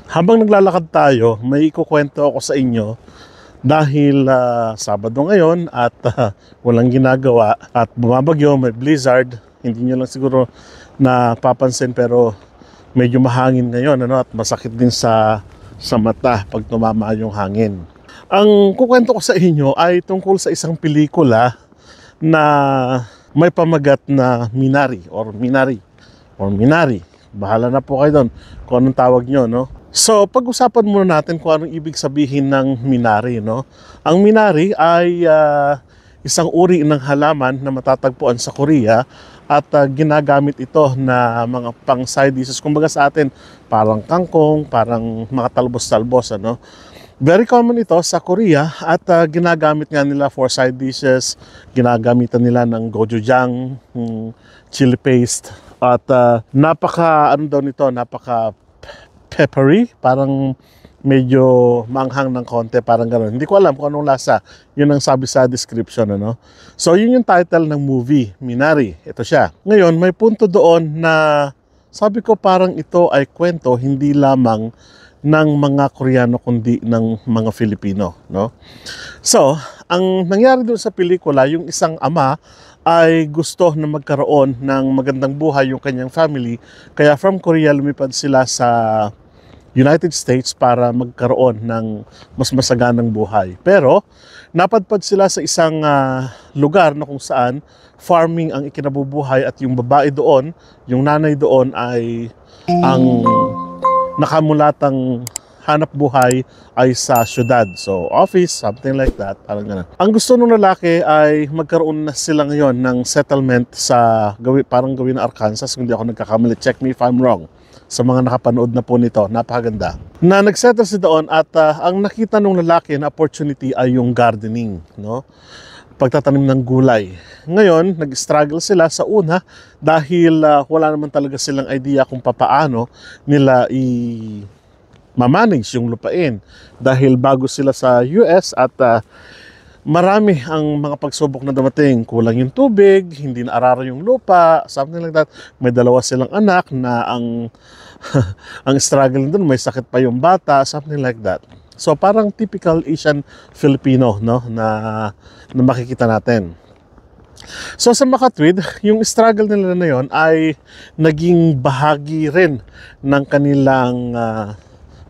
Habang naglalakad tayo, may ikukwento ako sa inyo dahil Sabado ngayon at walang ginagawa at bumabagyo, may blizzard. Hindi nyo lang siguro napapansin pero medyo mahangin ngayon at masakit din sa mata pag tumama yung hangin. Ang kukwento ko sa inyo ay tungkol sa isang pelikula na may pamagat na Minari. Bahala na po kayo doon kung anong tawag nyo, no? So, pag-usapan muna natin kung anong ibig sabihin ng Minari, no? Ang Minari ay isang uri ng halaman na matatagpuan sa Korea at ginagamit ito na mga pang side dishes. Kumbaga sa atin, parang kangkong, parang mga talbos-talbos, ano? Very common ito sa Korea at ginagamit nga nila for side dishes. Ginagamitan nila ng gochujang, chili paste. At napaka peppery, parang medyo manghang ng konti, parang gano'n. Hindi ko alam kung anong lasa. Yun ang sabi sa description, ano? So, yun yung title ng movie, Minari. Ito siya. Ngayon, may punto doon na sabi ko parang ito ay kwento hindi lamang ng mga Koreano kundi ng mga Filipino, no? So, ang nangyari doon sa pelikula, yung isang ama ay gusto na magkaroon ng magandang buhay yung kanyang family. Kaya from Korea lumipad sila sa United States para magkaroon ng mas masaganang buhay. Pero napadpad sila sa isang lugar na kung saan farming ang ikinabubuhay at yung babae doon, yung nanay doon ay ang nakamulatang hanap buhay ay sa syudad. So, office, something like that. Parang ganun. Ang gusto ng lalaki ay magkaroon na sila ngayon ng settlement sa parang gawin na Arkansas. Kung di ako nagkakamali, check me if I'm wrong. Sa mga nakapanood na po nito, napakaganda. Na nagsettle si doon at ang nakita ng lalaki na opportunity ay yung gardening, no? Pagtatanim ng gulay. Ngayon, nag-struggle sila sa una dahil wala naman talaga silang idea kung papaano nila mamanage yung lupain dahil bago sila sa US at marami ang mga pagsubok na dumating. Kulang yung tubig, hindi na araro yung lupa, something like that. May dalawa silang anak na ang ang struggle doon, may sakit pa yung bata, something like that. So parang typical Asian Filipino, no, na makikita natin. So sa Makatwid, yung struggle nila na yon ay naging bahagi rin ng kanilang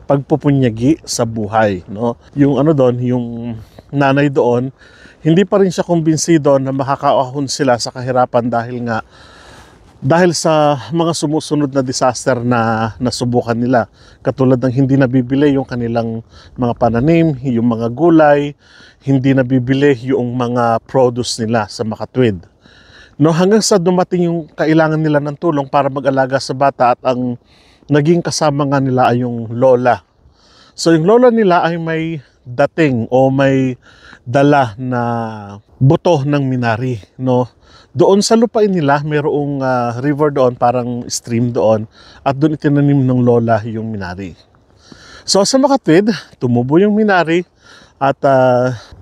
pagpupunyagi sa buhay, no? Yung ano doon, yung nanay doon, hindi pa rin siya kumbinsido na makakaahon sila sa kahirapan dahil sa mga sumusunod na disaster na nasubukan nila. Katulad ng hindi nabibili yung kanilang mga pananim, yung mga gulay, hindi nabibili yung mga produce nila sa Makatwid. No, hanggang sa dumating yung kailangan nila ng tulong para mag-alaga sa bata at ang naging kasama nga nila ay yung lola. So yung lola nila ay may dating o may dala na buto ng Minari, no? Doon sa lupain nila, mayroong river doon, parang stream doon, at doon itinanim ng lola yung Minari. So sa Makatwid, tumubo yung Minari at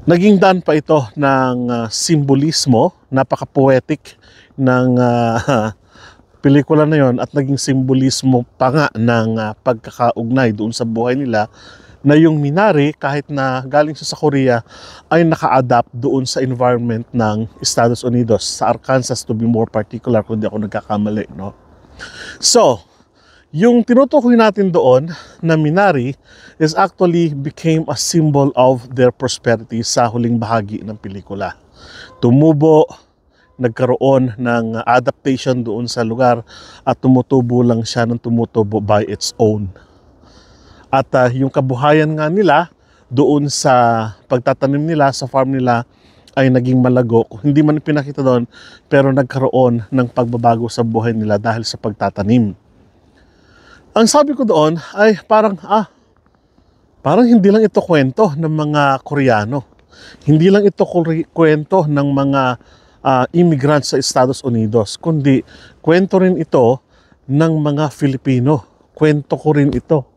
naging daan pa ito ng simbolismo, napaka-poetic ng pelikula na yon at naging simbolismo pa nga ng pagkakaugnay doon sa buhay nila na yung Minari, kahit na galing siya sa Korea, ay naka-adapt doon sa environment ng Estados Unidos, sa Arkansas to be more particular, kung di ako nagkakamali, no? So, yung tinutukoy natin doon na Minari is actually became a symbol of their prosperity sa huling bahagi ng pelikula. Tumubo, nagkaroon ng adaptation doon sa lugar at tumutubo lang siya ng tumutubo by its own. At yung kabuhayan nga nila doon sa pagtatanim nila sa farm nila ay naging malago. Hindi man pinakita doon, pero nagkaroon ng pagbabago sa buhay nila dahil sa pagtatanim. Ang sabi ko doon ay parang hindi lang ito kwento ng mga Koreano. Hindi lang ito kwento ng mga immigrants sa Estados Unidos, kundi kwento rin ito ng mga Filipino. Kwento ko rin ito.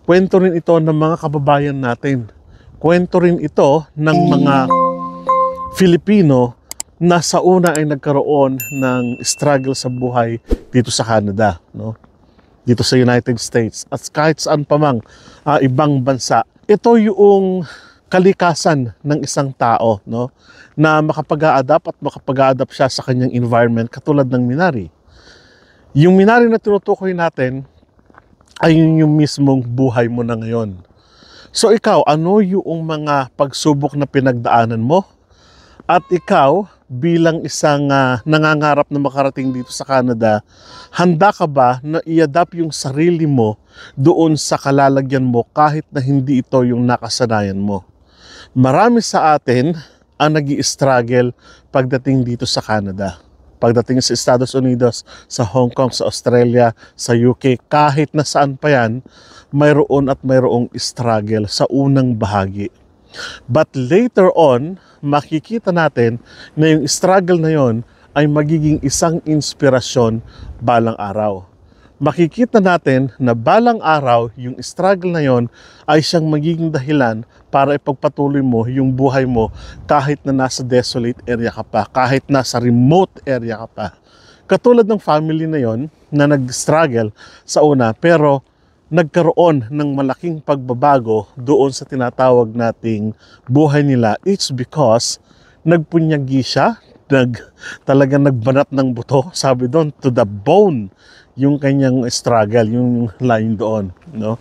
Kwento rin ito ng mga kababayan natin. Kwento rin ito ng mga Filipino na sa una ay nagkaroon ng struggle sa buhay dito sa Canada, no? dito sa United States at kahit saan pa mang ibang bansa. Ito yung kalikasan ng isang tao, no, na makapag-a-adapt at makapag-a-adapt siya sa kanyang environment katulad ng Minari. Yung Minari na tinutukoy natin ay yung mismong buhay mo na ngayon. So ikaw, ano yung mga pagsubok na pinagdaanan mo? At ikaw, bilang isang nangangarap na makarating dito sa Canada, handa ka ba na i-adapt yung sarili mo doon sa kalalagyan mo kahit na hindi ito yung nakasanayan mo? Marami sa atin ang nag-i-struggle pagdating dito sa Canada. Pagdating sa Estados Unidos, sa Hong Kong, sa Australia, sa UK, kahit na saan pa yan, mayroon at mayroong struggle sa unang bahagi. But later on, makikita natin na yung struggle na yon ay magiging isang inspirasyon balang araw. Makikita natin na balang araw, yung struggle na yon ay siyang magiging dahilan para ipagpatuloy mo yung buhay mo kahit na nasa desolate area ka pa, kahit nasa remote area ka pa. Katulad ng family na yon na nag-struggle sa una pero nagkaroon ng malaking pagbabago doon sa tinatawag nating buhay nila. It's because nagpunyagi siya, talagang nagbanat ng buto, sabi doon, to the bone, yung kanyang struggle, yung line doon, no?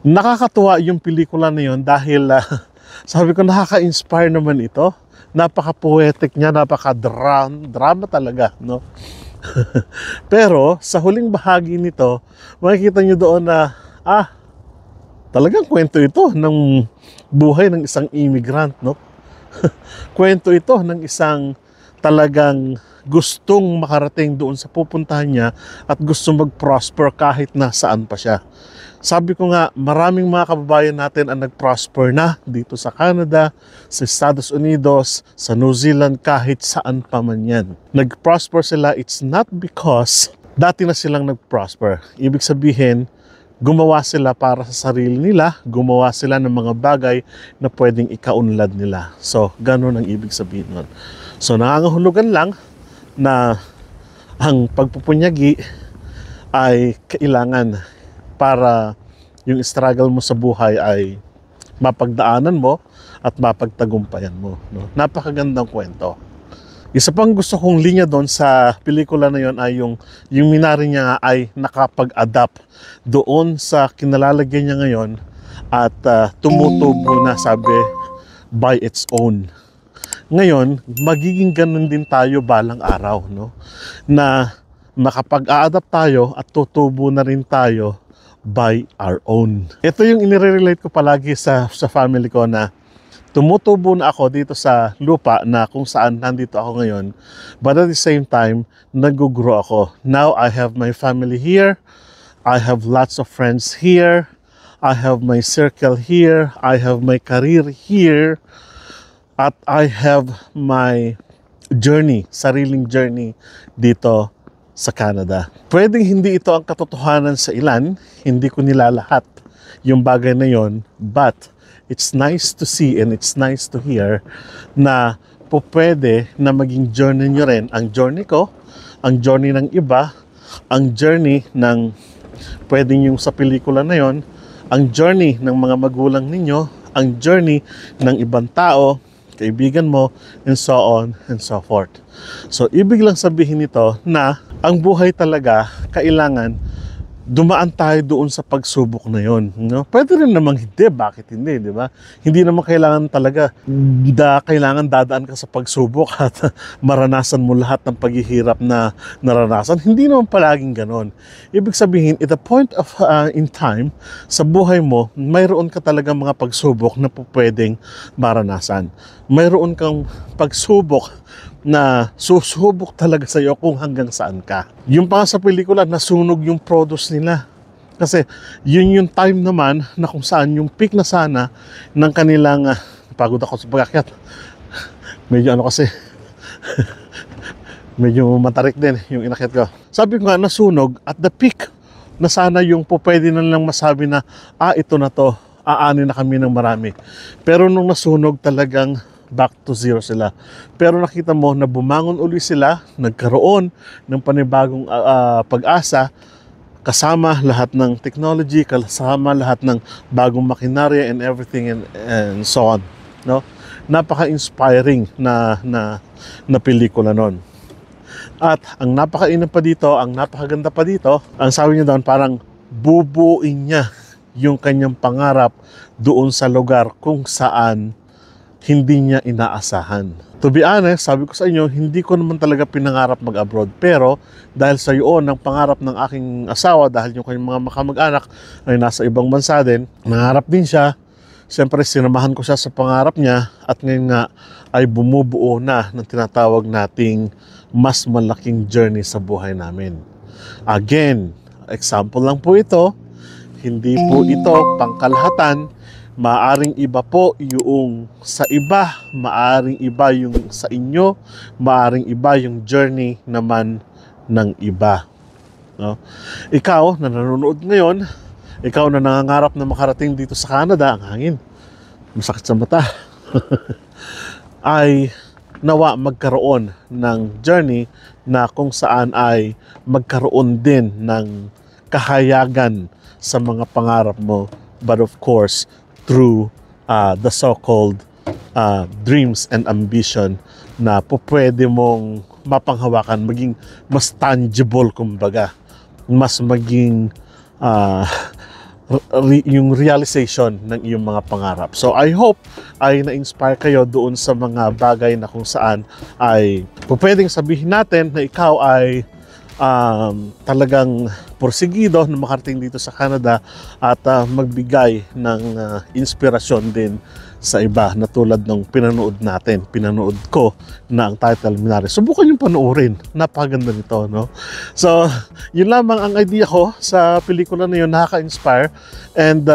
Nakakatuwa yung pelikula na yun dahil sabi ko nakaka-inspire naman ito. Napaka-poetic niya, napaka-drama talaga, no? Pero sa huling bahagi nito, makikita niyo doon na talagang kwento ito ng buhay ng isang immigrant, no? Kwento ito ng isang talagang gustong makarating doon sa pupuntahan niya at gustong mag-prosper kahit nasaan pa siya. Sabi ko nga, maraming mga kababayan natin ang nag-prosper na dito sa Canada, sa Estados Unidos, sa New Zealand, kahit saan pa man yan. Nag-prosper sila, it's not because dati na silang nag-prosper. Ibig sabihin, gumawa sila para sa sarili nila, gumawa sila ng mga bagay na pwedeng ikaunlad nila. So, ganun ang ibig sabihin nun. So, nangangahulugan lang na ang pagpupunyagi ay kailangan para yung struggle mo sa buhay ay mapagdaanan mo at mapagtagumpayan mo, no? Napakagandang kwento. Isa pang gusto kong linya doon sa pelikula na yon ay yung Minari niya ay nakapag-adapt doon sa kinalalagyan niya ngayon at tumutubo na, sabi, by its own. Ngayon, magiging ganun din tayo balang araw, no? Na makapag-a-adapt tayo at tutubo na rin tayo by our own. Ito yung inire-relate ko palagi sa family ko na tumutubo na ako dito sa lupa na kung saan nandito ako ngayon. But at the same time, nag-grow ako. Now, I have my family here. I have lots of friends here. I have my circle here. I have my career here. At I have my journey, sariling journey dito sa Canada. Pwedeng hindi ito ang katotohanan sa ilan, hindi ko nilalahat yung bagay na yon, but it's nice to see and it's nice to hear na po pwede na maging journey nyo rin. Ang journey ko, ang journey ng iba, ang journey ng pwedeng yung sa pelikula na yon, ang journey ng mga magulang ninyo, ang journey ng ibang tao, kaibigan mo, and so on and so forth. So, ibig lang sabihin nito na ang buhay talaga, kailangan dumaan tayo doon sa pagsubok na yon, no? Pwede rin namang hindi, bakit hindi, di ba? Hindi naman kailangan talaga, kailangan dadaan ka sa pagsubok at maranasan mo lahat ng paghihirap na naranasan. Hindi naman palaging ganon. Ibig sabihin, at a point of in time, sa buhay mo, mayroon ka talaga mga pagsubok na pwedeng maranasan. Mayroon kang pagsubok na susubok talaga sa iyo kung hanggang saan ka. Yung pa sa pelikula, nasunog yung produce nila. Kasi yun yung time naman na kung saan yung peak na sana ng kanilang, pagod ako sa pag-akyat. Medyo ano kasi, medyo matarik din yung inakyat ko. Sabi ko nga, nasunog at the peak na sana yung pwede na lang masabi na, ito na to, aanin na kami ng marami. Pero nung nasunog, talagang back to zero sila. Pero nakita mo na bumangon uli sila, nagkaroon ng panibagong pag-asa, kasama lahat ng technology, kasama lahat ng bagong makinarya and everything and so on, no? Napaka-inspiring na pelikula nun. At ang napakainam pa dito, ang napakaganda pa dito, ang sabi niya doon, parang bubuin niya yung kanyang pangarap doon sa lugar kung saan hindi niya inaasahan. To be honest, sabi ko sa inyo, hindi ko naman talaga pinangarap mag-abroad. Pero dahil sa iyon, ang pangarap ng aking asawa, dahil yung kanyang mga makamag-anak ay nasa ibang bansa din, nangarap din siya. Siyempre, sinamahan ko siya sa pangarap niya at ngayon nga ay bumubuo na ng tinatawag nating mas malaking journey sa buhay namin. Again, example lang po ito. Hindi po ito pangkalahatan. Maaring iba po yung sa iba, maaring iba yung sa inyo, maaring iba yung journey naman ng iba. No? Ikaw na nanonood ngayon, ikaw na nangangarap na makarating dito sa Canada, ang hangin, masakit sa mata, ay nawa magkaroon ng journey na kung saan ay magkaroon din ng kahayagan sa mga pangarap mo, but of course through the so-called dreams and ambition na po pwede mong mapanghawakan, maging mas tangible, kumbaga, mas maging yung realization ng iyong mga pangarap. So I hope ay na-inspire kayo doon sa mga bagay na kung saan ay pwedeng sabihin natin na ikaw ay talagang porsigido na makarating dito sa Canada at magbigay ng inspirasyon din sa iba na tulad ng pinanood ko na ang title Minari. Subukan yung panoorin, napakaganda nito, no? So yun lamang ang idea ko sa pelikula na yun, nakaka-inspire. And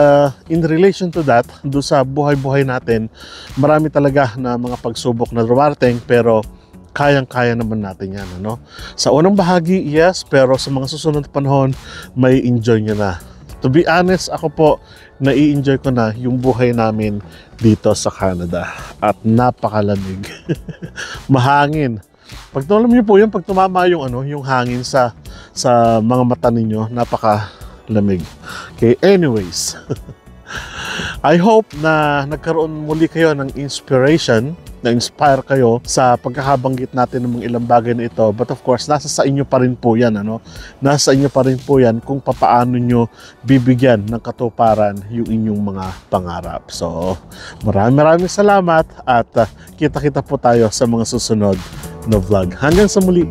in relation to that, doon sa buhay-buhay natin, marami talaga na mga pagsubok na dumarating, pero kayang-kaya naman natin yan, ano? Sa unang bahagi, yes, pero sa mga susunod na panahon, may enjoy nyo na. To be honest, ako po, nai-enjoy ko na yung buhay namin dito sa Canada. At napakalamig. Mahangin. Pag alam niyo po yun, pag tumama yung, yung hangin sa mga mata ninyo, napakalamig. Okay, anyways. I hope na nagkaroon muli kayo ng inspiration, na-inspire kayo sa pagkakabanggit natin ng mga ilang bagay na ito. But of course, nasa sa inyo pa rin po yan, Nasa inyo pa rin po yan kung papaano nyo bibigyan ng katuparan yung inyong mga pangarap. So, maraming salamat at kita-kita po tayo sa mga susunod na vlog. Hanggang sa muli!